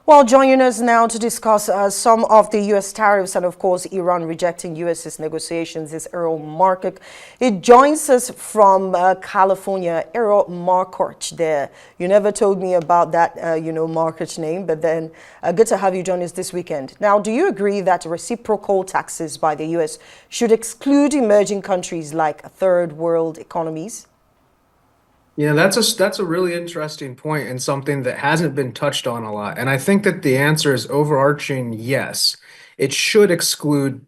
Well, joining us now to discuss some of the U.S. tariffs and, of course, Iran rejecting U.S.'s negotiations is Errol Morkoc. It joins us from California. Errol Morkoc there. You never told me about that, Morkoc name, but then good to have you join us this weekend. Now, do you agree that reciprocal taxes by the U.S. should exclude emerging countries like third world economies? Yeah, that's a really interesting point and something that hasn't been touched on a lot. And I think that the answer is overarching yes. It should exclude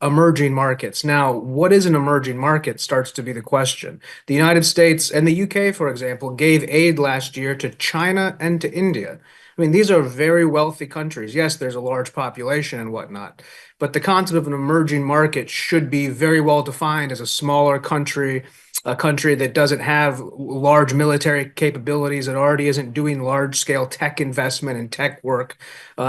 emerging markets. Now, what is an emerging market starts to be the question. The United States and the UK, for example, gave aid last year to China and to India. I mean, these are very wealthy countries. Yes, there's a large population and whatnot, but the concept of an emerging market should be very well defined as a smaller country, a country that doesn't have large military capabilities, that already isn't doing large scale tech investment and tech work.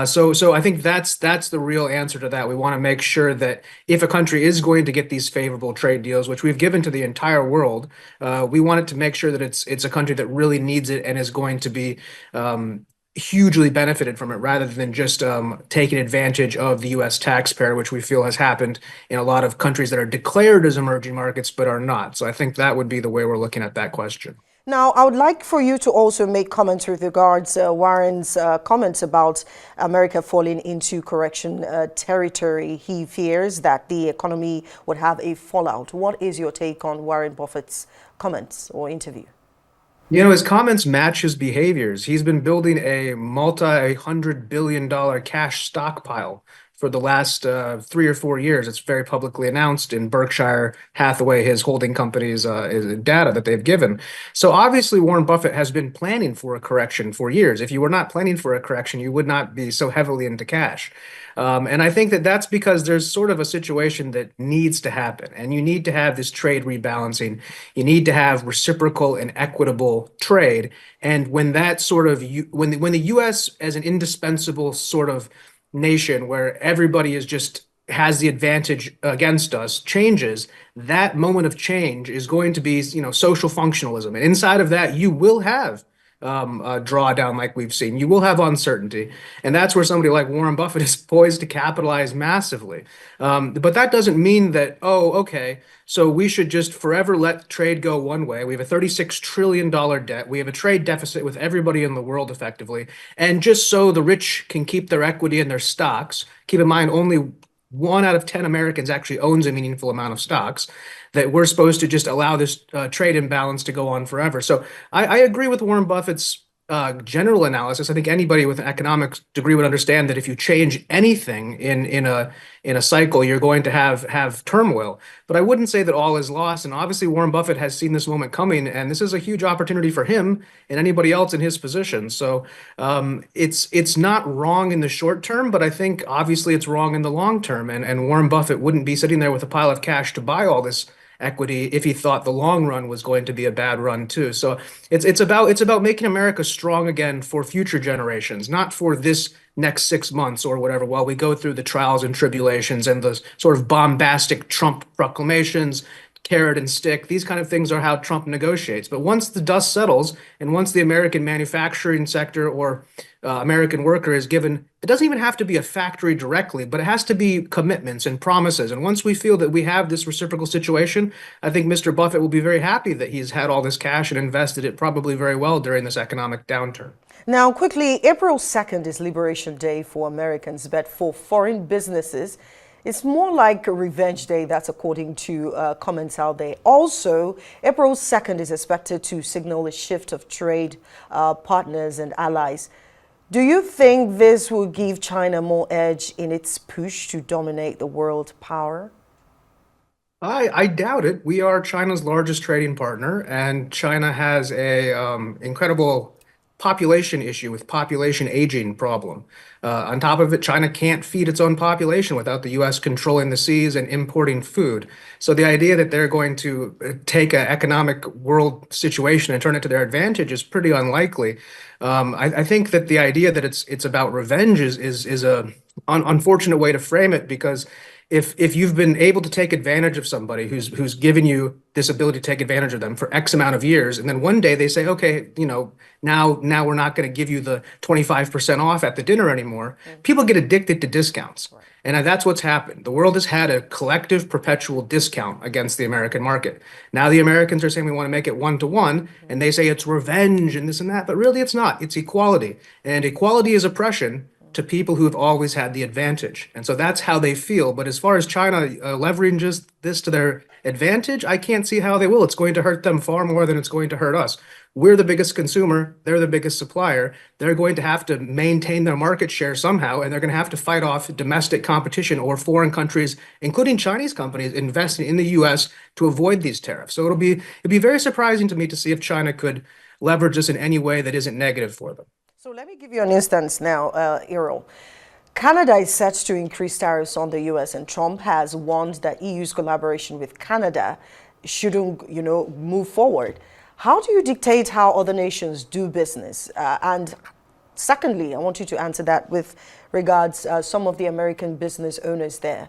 So I think that's the real answer to that. We want to make sure that if a country is going to get these favorable trade deals, which we've given to the entire world, we want it to make sure that it's a country that really needs it and is going to be hugely benefited from it rather than just taking advantage of the U.S. taxpayer, which we feel has happened in a lot of countries that are declared as emerging markets but are not. So I think that would be the way we're looking at that question. Now, I would like for you to also make comments with regards Warren's comments about America falling into correction territory. He fears that the economy would have a fallout. What is your take on Warren Buffett's comments or interview? You know, his comments match his behaviors. He's been building a multi-hundred-billion-dollar cash stockpile for the last 3 or 4 years. It's very publicly announced in Berkshire Hathaway, his holding company's data that they've given. So obviously, Warren Buffett has been planning for a correction for years. If you were not planning for a correction, you would not be so heavily into cash. And I think that that's because there's sort of a situation that needs to happen, and you need to have this trade rebalancing. You need to have reciprocal and equitable trade. And when that sort of when the U.S. as an indispensable sort of nation where everybody is just has the advantage against us changes, that moment of change is going to be, social functionalism. And inside of that, you will have a drawdown like we've seen. You will have uncertainty. And that's where somebody like Warren Buffett is poised to capitalize massively. But that doesn't mean that, oh, okay, so we should just forever let trade go one way. We have a $36 trillion debt. We have a trade deficit with everybody in the world effectively. And just so the rich can keep their equity in their stocks, keep in mind only 1 out of 10 Americans actually owns a meaningful amount of stocks, that we're supposed to just allow this trade imbalance to go on forever. So I agree with Warren Buffett's general analysis. I think anybody with an economics degree would understand that if you change anything in a cycle, you're going to have turmoil. But I wouldn't say that all is lost. And obviously, Warren Buffett has seen this moment coming, and this is a huge opportunity for him and anybody else in his position. So it's not wrong in the short term, but I think obviously it's wrong in the long term. And Warren Buffett wouldn't be sitting there with a pile of cash to buy all this equity if he thought the long run was going to be a bad run too. So it's about making America strong again for future generations, not for this next 6 months or whatever, while we go through the trials and tribulations and the sort of bombastic Trump proclamations, carrot and stick. These kind of things are how Trump negotiates. But once the dust settles and once the American manufacturing sector or American worker is given, it doesn't even have to be a factory directly, but it has to be commitments and promises. And once we feel that we have this reciprocal situation, I think Mr. Buffett will be very happy that he's had all this cash and invested it probably very well during this economic downturn. Now, quickly, April 2nd is Liberation Day for Americans, but for foreign businesses, it's more like a revenge day. That's according to comments out there. Also, April 2nd is expected to signal a shift of trade partners and allies. Do you think this will give China more edge in its push to dominate the world power? I doubt it. We are China's largest trading partner, and China has a incredible population issue with population aging problem. On top of it, China can't feed its own population without the U.S. controlling the seas and importing food. So the idea that they're going to take an economic world situation and turn it to their advantage is pretty unlikely. I think that the idea that it's about revenge is a unfortunate way to frame it, because if you've been able to take advantage of somebody who's given you this ability to take advantage of them for X amount of years, and then one day they say, okay, now we're not going to give you the 25% off at the dinner anymore. People get addicted to discounts. Right. And that's what's happened. The world has had a collective perpetual discount against the American market. Now the Americans are saying we want to make it one to one, and they say it's revenge and this and that, but really it's not. It's equality. And equality is oppression to people who have always had the advantage. And so that's how they feel. But as far as China leveraging this to their advantage, I can't see how they will. It's going to hurt them far more than it's going to hurt us. We're the biggest consumer, they're the biggest supplier. They're going to have to maintain their market share somehow, and they're going to have to fight off domestic competition or foreign countries, including Chinese companies, investing in the U.S. to avoid these tariffs. So it'd be very surprising to me to see if China could leverage this in any way that isn't negative for them. So let me give you an instance now, Errol. Canada is set to increase tariffs on the U.S., and Trump has warned that EU's collaboration with Canada shouldn't, move forward. How do you dictate how other nations do business? And secondly, I want you to answer that with regards some of the American business owners there.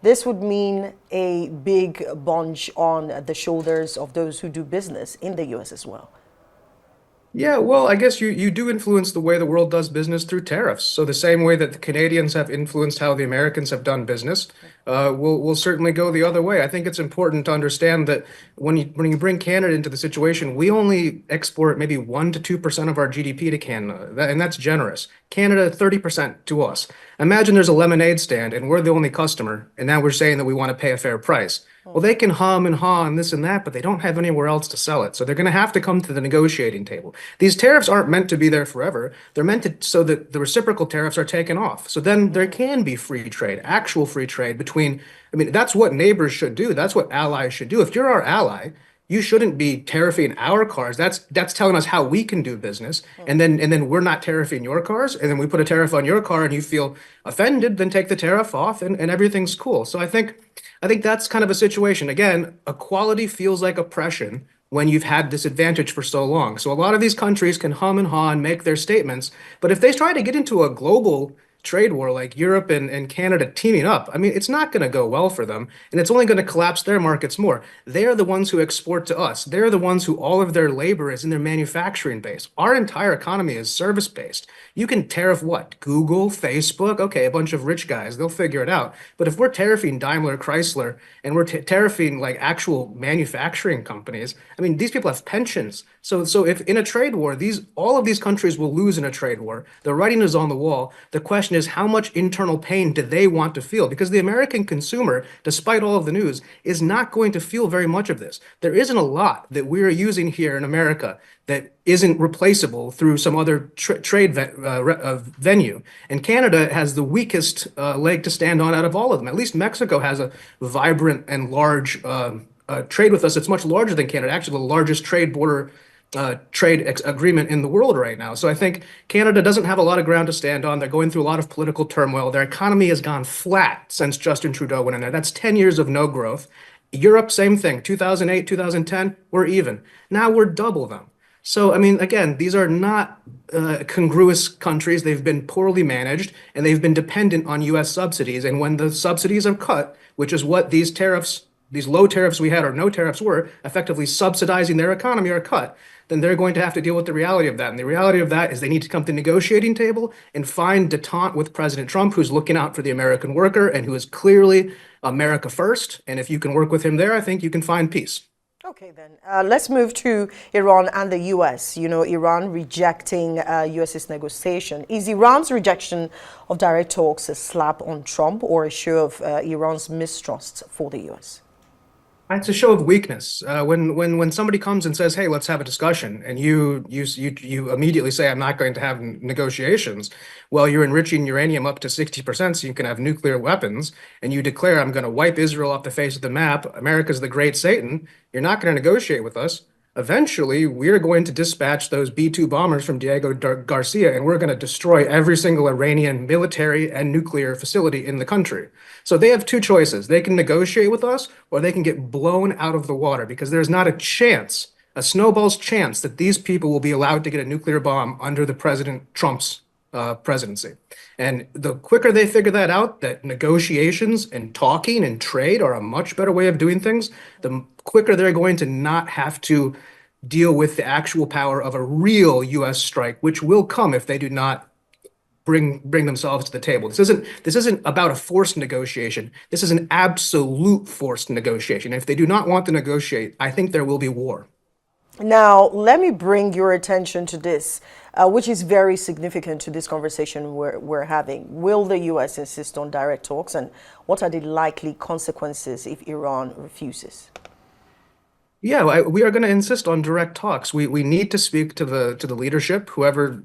This would mean a big bunch on the shoulders of those who do business in the U.S. as well. Yeah, well, I guess you do influence the way the world does business through tariffs. So the same way that the Canadians have influenced how the Americans have done business, will certainly go the other way. I think it's important to understand that when you bring Canada into the situation, we only export maybe 1 to 2% of our GDP to Canada, and that's generous. Canada, 30% to us. Imagine there's a lemonade stand and we're the only customer, and now we're saying that we want to pay a fair price. Well, they can hum and haw and this and that, but they don't have anywhere else to sell it. So they're going to have to come to the negotiating table. These tariffs aren't meant to be there forever. They're meant to so that the reciprocal tariffs are taken off. So then there can be free trade, actual free trade between, I mean, that's what neighbors should do. That's what allies should do. If you're our ally, you shouldn't be tariffing our cars. That's telling us how we can do business. And then we're not tariffing your cars. And then we put a tariff on your car and you feel offended, then take the tariff off and everything's cool. So I think that's kind of a situation. Again, equality feels like oppression when you've had this advantage for so long. So a lot of these countries can hum and haw and make their statements. But if they try to get into a global trade war like Europe and Canada teaming up, I mean, it's not going to go well for them, and it's only going to collapse their markets more. They are the ones who export to us. They're the ones who all of their labor is in their manufacturing base. Our entire economy is service based. You can tariff what? Google, Facebook, okay, a bunch of rich guys, they'll figure it out. But if we're tariffing Daimler, Chrysler, and we're tariffing like actual manufacturing companies, I mean, these people have pensions. So if in a trade war, all of these countries will lose in a trade war. The writing is on the wall. The question is, how much internal pain do they want to feel? Because the American consumer, despite all of the news, is not going to feel very much of this. There isn't a lot that we're using here in America that isn't replaceable through some other trade venue. And Canada has the weakest leg to stand on out of all of them. At least Mexico has a vibrant and large trade with us. It's much larger than Canada, actually the largest trade agreement in the world right now. So I think Canada doesn't have a lot of ground to stand on. They're going through a lot of political turmoil. Their economy has gone flat since Justin Trudeau went in there. That's 10 years of no growth. Europe, same thing. 2008, 2010, we're even. Now we're double them. So, I mean, again, these are not congruous countries. They've been poorly managed, and they've been dependent on U.S. subsidies. And when the subsidies are cut, which is what these tariffs, these low tariffs we had or no tariffs were, effectively subsidizing their economy, are cut, then they're going to have to deal with the reality of that. And the reality of that is they need to come to the negotiating table and find detente with President Trump, who's looking out for the American worker and who is clearly America first. And if you can work with him there, I think you can find peace. Okay, then let's move to Iran and the U.S. Iran rejecting U.S.'s negotiation. Is Iran's rejection of direct talks a slap on Trump or a show of Iran's mistrust for the U.S.? It's a show of weakness. When somebody comes and says, "Hey, let's have a discussion," and you immediately say, "I'm not going to have negotiations," well, you're enriching uranium up to 60% so you can have nuclear weapons, and you declare, "I'm going to wipe Israel off the face of the map. America's the great Satan. You're not going to negotiate with us." Eventually, we're going to dispatch those B-2 bombers from Diego Garcia, and we're going to destroy every single Iranian military and nuclear facility in the country. So they have two choices. They can negotiate with us, or they can get blown out of the water, because there's not a chance, a snowball's chance, that these people will be allowed to get a nuclear bomb under the President Trump's presidency. And the quicker they figure that out, that negotiations and talking and trade are a much better way of doing things, the quicker they're going to not have to deal with the actual power of a real U.S. strike, which will come if they do not bring themselves to the table. This isn't about a forced negotiation. This is an absolute forced negotiation. If they do not want to negotiate, I think there will be war. Now, let me bring your attention to this, which is very significant to this conversation we're having. Will the U.S. insist on direct talks, and what are the likely consequences if Iran refuses? Yeah, we are going to insist on direct talks. We need to speak to the leadership, whoever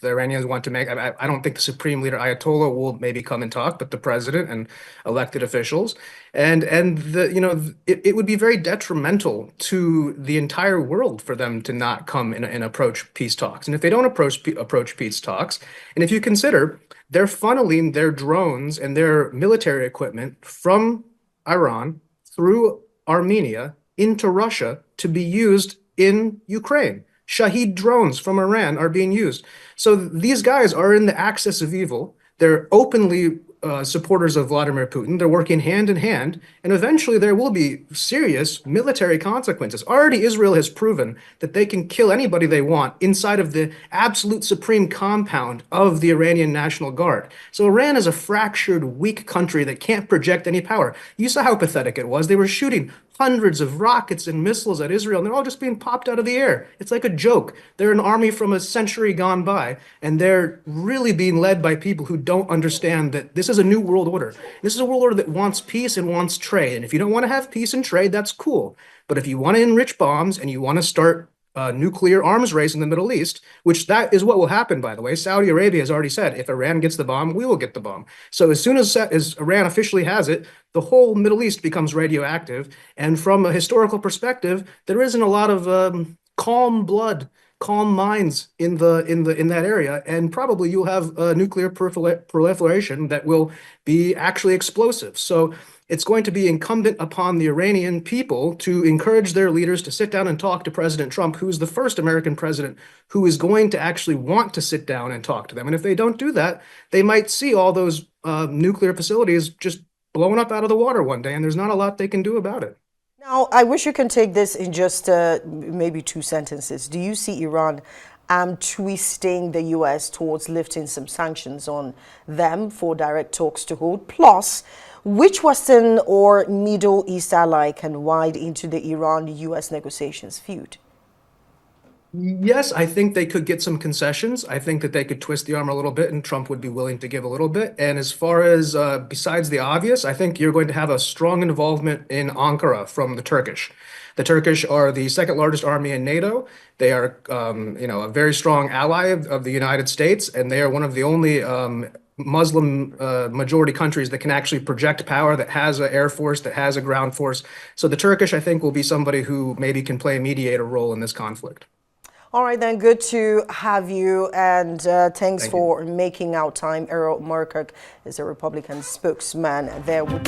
the Iranians want to make. I don't think the supreme leader Ayatollah will maybe come and talk, but the president and elected officials, and it would be very detrimental to the entire world for them to not come and approach peace talks. And if they don't approach peace talks, and if you consider they're funneling their drones and their military equipment from Iran through Armenia into Russia to be used in Ukraine. Shahed drones from Iran are being used. So these guys are in the axis of evil. They're openly supporters of Vladimir Putin. They're working hand in hand, and eventually there will be serious military consequences. Already Israel has proven that they can kill anybody they want inside of the absolute supreme compound of the Iranian National Guard. So Iran is a fractured, weak country that can't project any power. You saw how pathetic it was. They were shooting hundreds of rockets and missiles at Israel, and they're all just being popped out of the air. It's like a joke. They're an army from a century gone by, and they're really being led by people who don't understand that this is a new world order. This is a world order that wants peace and wants trade. And if you don't want to have peace and trade, that's cool. But if you want to enrich bombs and you want to start a nuclear arms race in the Middle East, which that is what will happen, by the way. Saudi Arabia has already said, if Iran gets the bomb, we will get the bomb. So as soon as Iran officially has it, the whole Middle East becomes radioactive. And from a historical perspective, there isn't a lot of calm blood, calm minds in that area, and probably you'll have a nuclear proliferation that will be actually explosive. So it's going to be incumbent upon the Iranian people to encourage their leaders to sit down and talk to President Trump, who is the first American president who is going to actually want to sit down and talk to them. And if they don't do that, they might see all those nuclear facilities just blowing up out of the water one day, and there's not a lot they can do about it. Now, I wish you can take this in just maybe 2 sentences. Do you see Iran twisting the U.S. towards lifting some sanctions on them for direct talks to hold? Plus, which Western or Middle East ally can wade into the Iran-U.S. negotiations feud? Yes, I think they could get some concessions. I think that they could twist the arm a little bit and Trump would be willing to give a little bit. And as far as besides the obvious, I think you're going to have a strong involvement in Ankara from the Turkish. The Turkish are the second largest army in NATO. They are, a very strong ally of the United States, and they are one of the only Muslim majority countries that can actually project power, that has an air force, that has a ground force. So the Turkish, I think, will be somebody who maybe can play a mediator role in this conflict. All right, then, good to have you, and thanks Thank for making out time. Errol Morkoc is a Republican spokesman there with